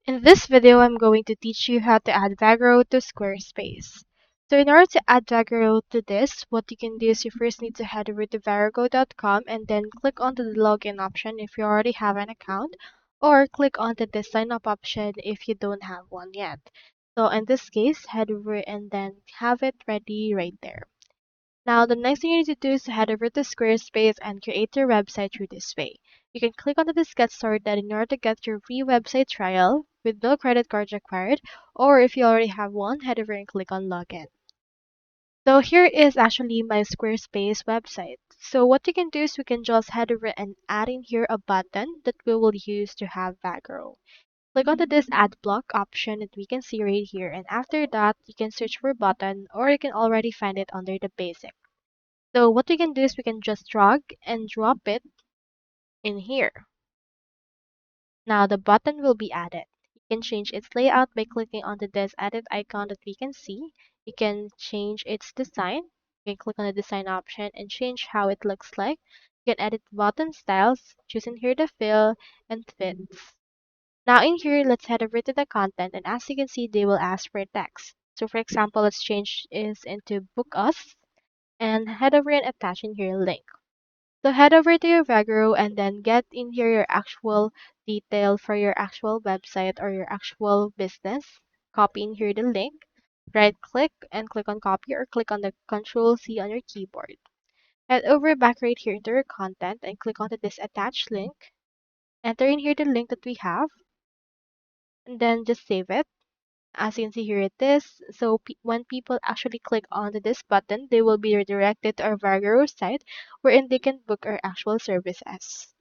In this video, I'm going to teach you how to add Vagaro to Squarespace. So in order to add Vagaro to this, what you can do is you first need to head over to vagaro.com and then click onto the login option if you already have an account, or click onto the sign up option if you don't have one yet. So in this case, head over and then have it ready right there. Now, the next thing you need to do is to head over to Squarespace and create your website through this way. You can click on this Get Started in order to get your free website trial with no credit card required, or if you already have one, head over and click on Login. So here is actually my Squarespace website. So what you can do is we can just head over and add in here a button that we will use to have Vagaro. Click onto this Add Block option that we can see right here, and after that, you can search for button, or you can already find it under the basic. So what we can do is we can just drag and drop it in here. Now the button will be added. You can change its layout by clicking onto this edit icon that we can see. You can change its design. You can click on the design option and change how it looks like. You can edit button styles, choosing here the fill and fits. Now in here, let's head over to the content, and as you can see, they will ask for text. So for example, let's change this into book us and head over and attach in here a link. So head over to your Vagaro and then get in here your actual detail for your actual website or your actual business. Copy in here the link, right click and click on copy or click on the Control C on your keyboard. Head over back right here into your content and click onto this attached link. Enter in here the link that we have and then just save it. As you can see here it is. So when people actually click onto this button, they will be redirected to our Vagaro site wherein they can book our actual services.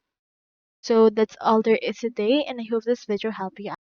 So that's all there is today, and I hope this video helped you out.